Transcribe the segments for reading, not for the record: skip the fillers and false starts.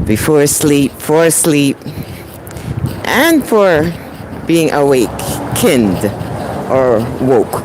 before sleep, for sleep, and for being awakened or woke.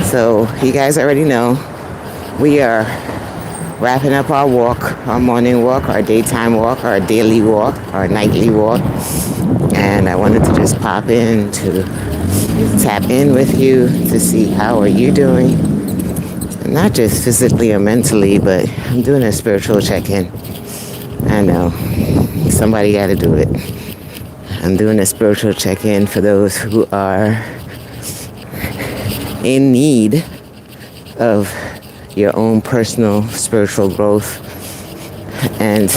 So you guys already know we are wrapping up our walk, our morning walk, our daytime walk, our daily walk, our nightly walk. And I wanted to just pop in to tap in with you to see how are you doing. Not just physically or mentally, but I'm doing a spiritual check-in. I know, somebody got to do it. I'm doing a spiritual check-in for those who are in need of your own personal spiritual growth. And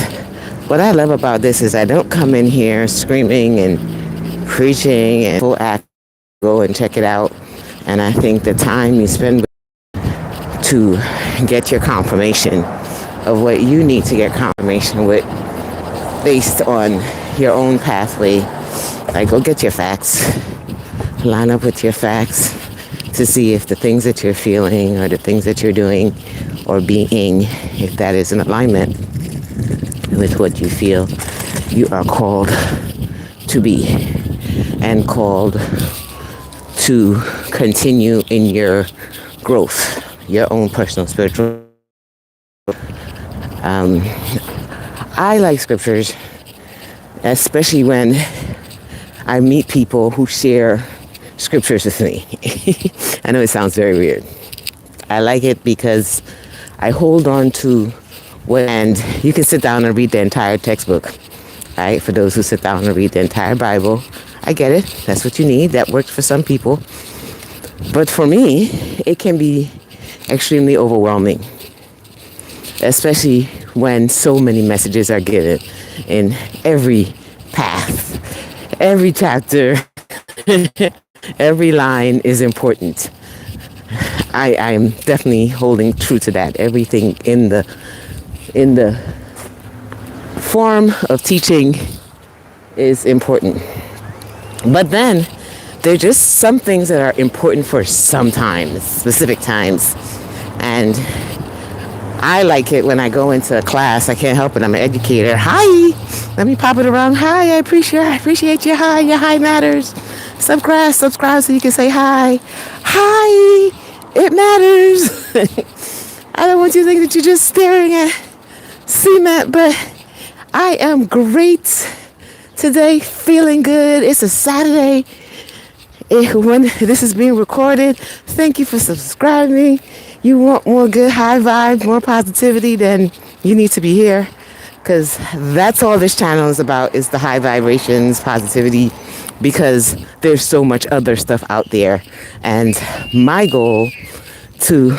what I love about this is I don't come in here screaming and preaching and full act, go and check it out. And I think the time you spend to get your confirmation of what you need to get confirmation with based on your own pathway. Like, go get your facts, line up with your facts to see if the things that you're feeling or the things that you're doing or being, if that is in alignment with what you feel you are called to be and called to continue in your growth, your own personal spiritual. I like scriptures, especially when I meet people who share scriptures with me. I know it sounds very weird. I like it because I hold on to what, and you can sit down and read the entire textbook, right? For those who sit down and read the entire Bible, I get it. That's what you need. That works for some people. But for me, it can be extremely overwhelming, especially when so many messages are given in every path, every chapter, every line is important. I am definitely holding true to that. Everything in the form of teaching is important. But then there are just some things that are important for some times, specific times. And I like it when I go into a class. I can't help it. I'm an educator. Hi. Let me pop it around. Hi, I appreciate your hi. Your hi matters. Subscribe so you can say hi. Hi. It matters. I don't want you to think that you're just staring at cement, but I am great today, feeling good. It's a Saturday. When this is being recorded, thank you for subscribing. You want more good high vibes, more positivity, then you need to be here, because that's all this channel is about, is the high vibrations, positivity, because there's so much other stuff out there. And my goal to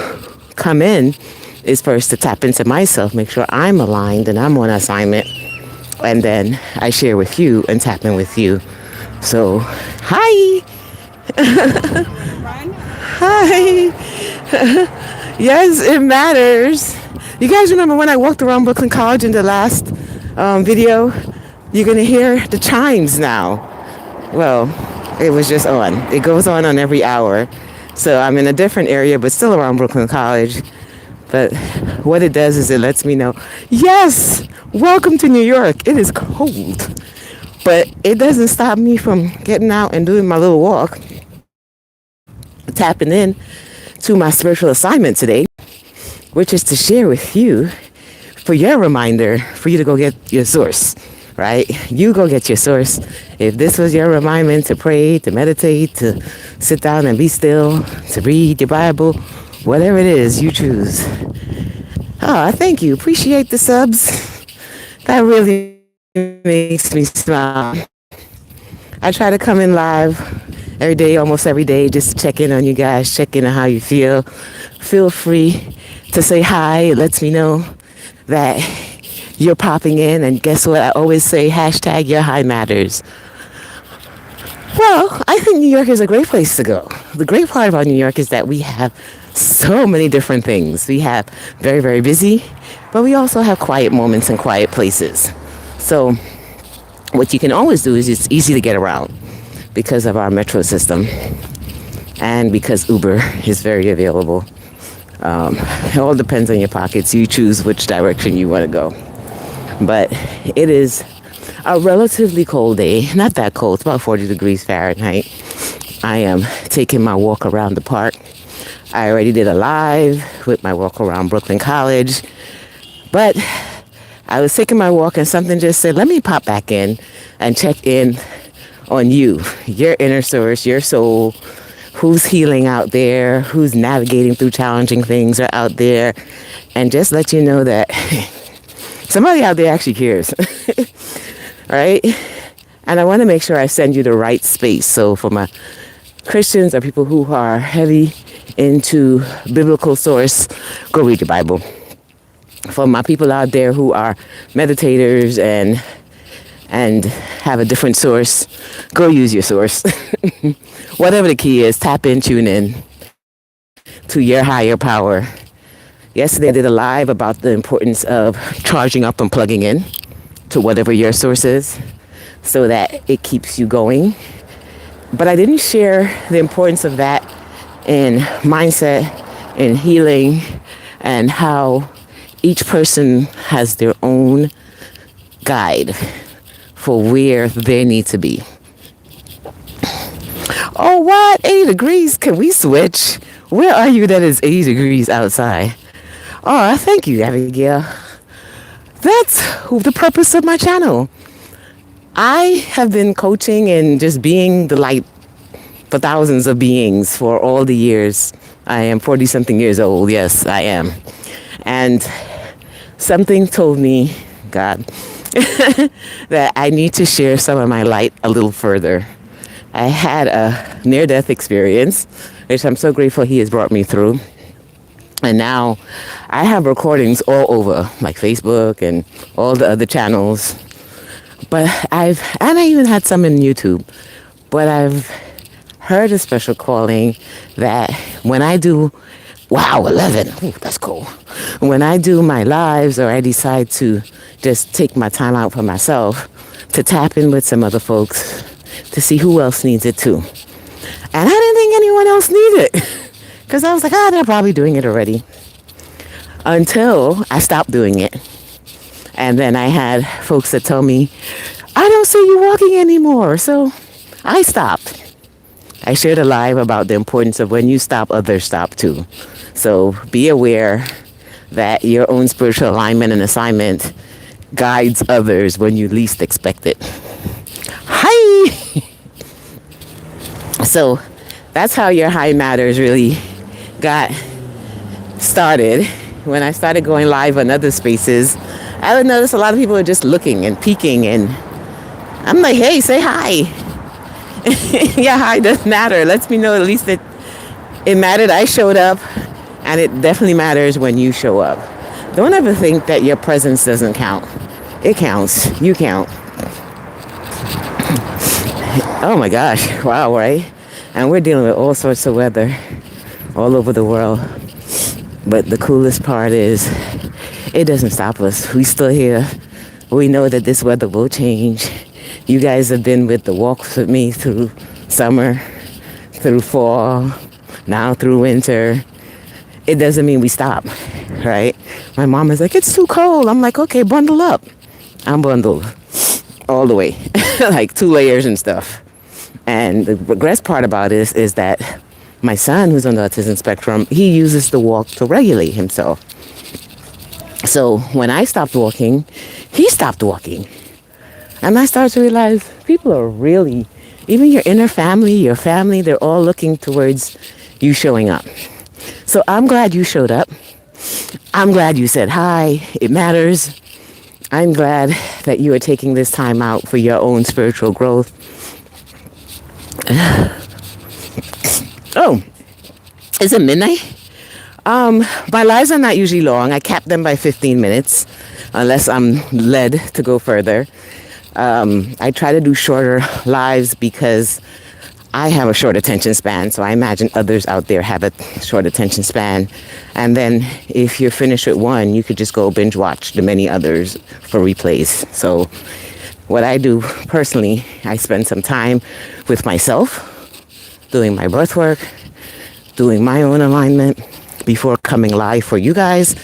come in is first to tap into myself, make sure I'm aligned and I'm on assignment, and then I share with you and tap in with you. So, hi. Hi. Yes, it matters. You guys remember when I walked around Brooklyn College in the last video? You're going to hear the chimes now. Well, it was just on. It goes on every hour. So I'm in a different area, but still around Brooklyn College. But what it does is it lets me know, yes, welcome to New York. It is cold. But it doesn't stop me from getting out and doing my little walk, tapping in to my spiritual assignment today, which is to share with you for your reminder, for you to go get your source, right? You go get your source. If this was your reminder to pray, to meditate, to sit down and be still, to read your Bible, whatever it is you choose. Oh, I thank you. Appreciate the subs. That really makes me smile. I try to come in live every day, almost every day, just check in on you guys, check in on how you feel. Feel free to say hi. It lets me know that you're popping in. And guess what? I always say, hashtag your hi matters. Well, I think New York is a great place to go. The great part about New York is that we have so many different things. We have very, very busy, but we also have quiet moments and quiet places. So what you can always do is it's easy to get around because of our metro system and because Uber is very available. It all depends on your pockets. You choose which direction you want to go. But it is a relatively cold day. Not that cold. It's about 40 degrees Fahrenheit. I am taking my walk around the park. I already did a live with my walk around Brooklyn College. But I was taking my walk and something just said, let me pop back in and check in on you, your inner source, your soul, who's healing out there, who's navigating through challenging things are out there, and just let you know that somebody out there actually cares, right? And I want to make sure I send you the right space. So for my Christians or people who are heavy into biblical source, go read your Bible. For my people out there who are meditators and have a different source, go use your source. Whatever the key is, tap in, tune in to your higher power. Yesterday I did a live about the importance of charging up and plugging in to whatever your source is so that it keeps you going. But I didn't share the importance of that in mindset, in healing, and how each person has their own guide for where they need to be. Oh, what? 80 degrees? Can we switch? Where are you that is 80 degrees outside? Oh, thank you, Abigail. That's the purpose of my channel. I have been coaching and just being the light for thousands of beings for all the years. I am 40-something years old. Yes, I am. And something told me, God, that I need to share some of my light a little further. I had a near-death experience, which I'm so grateful he has brought me through. And now I have recordings all over, like Facebook and all the other channels. But I even had some in YouTube. But I've heard a special calling that when I do, 11, ooh, that's cool. When I do my lives or I decide to just take my time out for myself, to tap in with some other folks, to see who else needs it too. And I didn't think anyone else needed it. Because I was like, they're probably doing it already. Until I stopped doing it. And then I had folks that tell me, I don't see you walking anymore. So I stopped. I shared a live about the importance of when you stop, others stop too. So be aware that your own spiritual alignment and assignment guides others when you least expect it. Hi! So that's how your high matters really got started. When I started going live on other spaces, I would notice a lot of people are just looking and peeking, and I'm like, hey, say hi. Yeah, hi doesn't matter. Lets me know at least that it mattered. I showed up, and it definitely matters when you show up. Don't ever think that your presence doesn't count. It counts. You count. Oh my gosh. Wow, right? And we're dealing with all sorts of weather all over the world. But the coolest part is it doesn't stop us. We still here. We know that this weather will change. You guys have been with the walks with me through summer, through fall, now through winter. It doesn't mean we stop, right? My mom is like, it's too cold. I'm like, okay, bundle up. I'm bundled all the way, like 2 layers and stuff. And the best part about it is that my son, who's on the autism spectrum, he uses the walk to regulate himself. So when I stopped walking, he stopped walking. And I started to realize people are really, even your inner family, your family, they're all looking towards you showing up. So I'm glad you showed up. I'm glad you said hi. It matters. I'm glad that you are taking this time out for your own spiritual growth. Oh, is it midnight? My lives are not usually long. I cap them by 15 minutes, unless I'm led to go further. I try to do shorter lives because I have a short attention span, so I imagine others out there have a short attention span. And then if you're finished with one, you could just go binge watch the many others for replays. So what I do personally, I spend some time with myself, doing my breath work, doing my own alignment before coming live for you guys.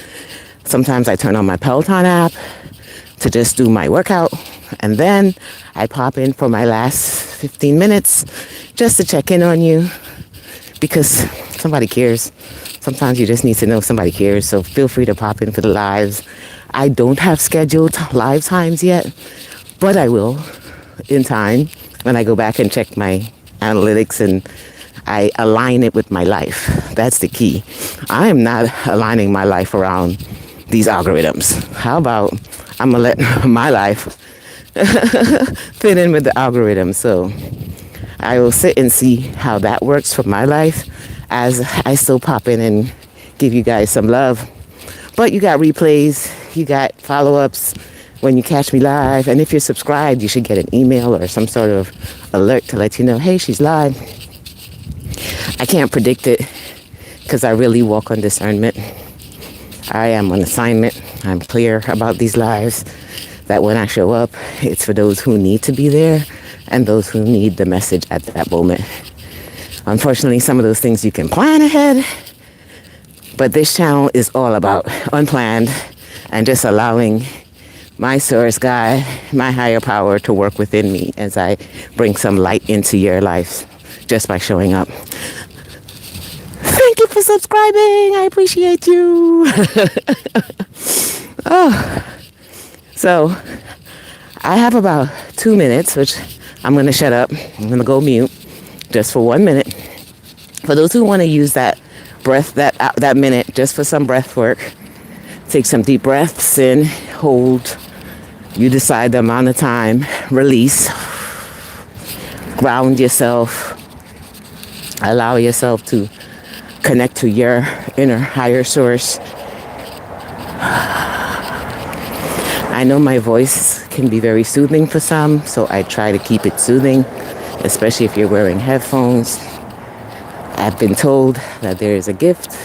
Sometimes I turn on my Peloton app, to just do my workout. And then I pop in for my last 15 minutes just to check in on you because somebody cares. Sometimes you just need to know somebody cares. So feel free to pop in for the lives. I don't have scheduled live times yet, but I will in time when I go back and check my analytics and I align it with my life. That's the key. I am not aligning my life around these algorithms. How about I'm going to let my life fit in with the algorithm? So I will sit and see how that works for my life as I still pop in and give you guys some love. But you got replays, you got follow-ups when you catch me live. And if you're subscribed, you should get an email or some sort of alert to let you know, hey, she's live. I can't predict it because I really walk on discernment. I am on assignment. I'm clear about these lives that when I show up, it's for those who need to be there and those who need the message at that moment. Unfortunately, some of those things you can plan ahead, but this channel is all about unplanned and just allowing my source guide, my higher power to work within me as I bring some light into your life just by showing up. Thank you for subscribing. I appreciate you. So I have about 2 minutes, which I'm going to shut up. I'm going to go mute just for 1 minute. For those who want to use that breath, that minute, just for some breath work, take some deep breaths in, hold. You decide the amount of time, release, ground yourself, allow yourself to connect to your inner higher source. I know my voice can be very soothing for some, so I try to keep it soothing, especially if you're wearing headphones. I've been told that there is a gift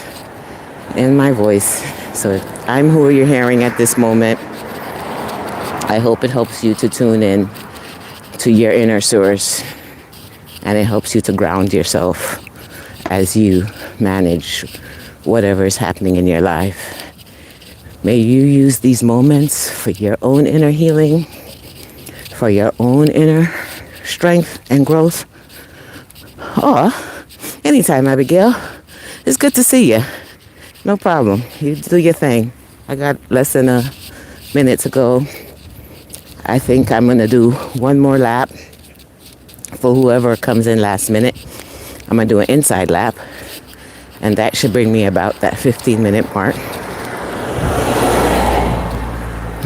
in my voice, so if I'm who you're hearing at this moment, I hope it helps you to tune in to your inner source, and it helps you to ground yourself as you manage whatever is happening in your life. May you use these moments for your own inner healing, for your own inner strength and growth. Or anytime, Abigail. It's good to see you. No problem. You do your thing. I got less than a minute to go. I think I'm going to do one more lap for whoever comes in last minute. I'm going to do an inside lap, and that should bring me about that 15-minute mark.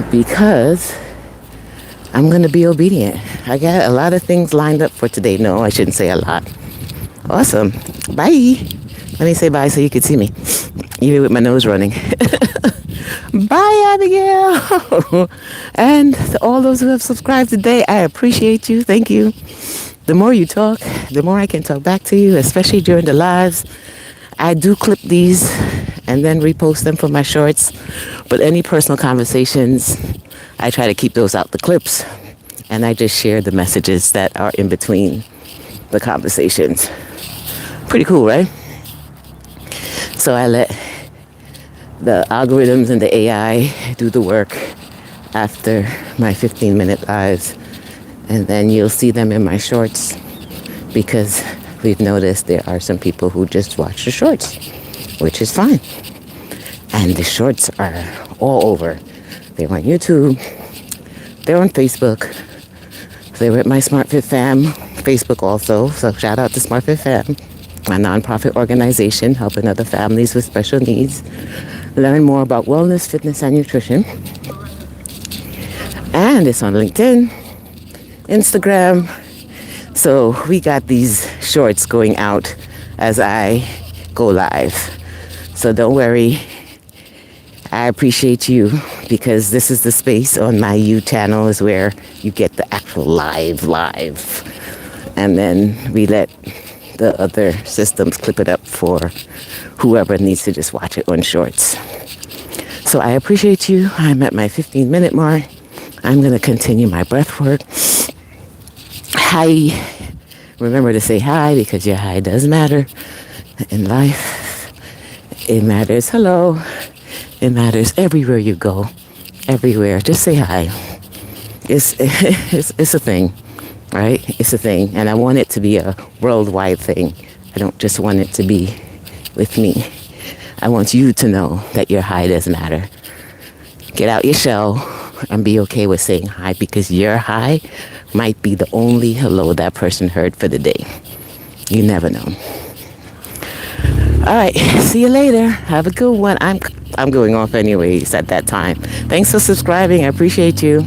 Because I'm going to be obedient. I got a lot of things lined up for today. No, I shouldn't say a lot. Awesome. Bye. Let me say bye so you can see me, even with my nose running. Bye, Abigail. And to all those who have subscribed today, I appreciate you. Thank you. The more you talk, the more I can talk back to you, especially during the lives. I do clip these and then repost them for my shorts. But any personal conversations, I try to keep those out the clips. And I just share the messages that are in between the conversations. Pretty cool, right? So I let the algorithms and the AI do the work after my 15-minute lives. And then you'll see them in my shorts because we've noticed there are some people who just watch the shorts, which is fine. And the shorts are all over. They're on YouTube. They're on Facebook. They're with my SmartFit fam, Facebook also. So shout out to SmartFit fam, a nonprofit organization helping other families with special needs learn more about wellness, fitness, and nutrition. And it's on LinkedIn, Instagram. So we got these shorts going out as I go live. So don't worry. I appreciate you because this is the space on my U channel is where you get the actual live. And then we let the other systems clip it up for whoever needs to just watch it on shorts. So I appreciate you. I'm at my 15-minute mark. I'm going to continue my breath work. Hi. Remember to say hi because your hi does matter in life. It matters. Hello. It matters everywhere you go. everywhere. Just say hi. It's a thing, right? It's a thing. And I want it to be a worldwide thing. I don't just want it to be with me. I want you to know that your hi does matter. Get out your shell and be okay with saying hi, because your hi might be the only hello that person heard for the day. You never know. All right, see you later. Have a good one. I'm going off anyways at that time. Thanks for subscribing. I appreciate you.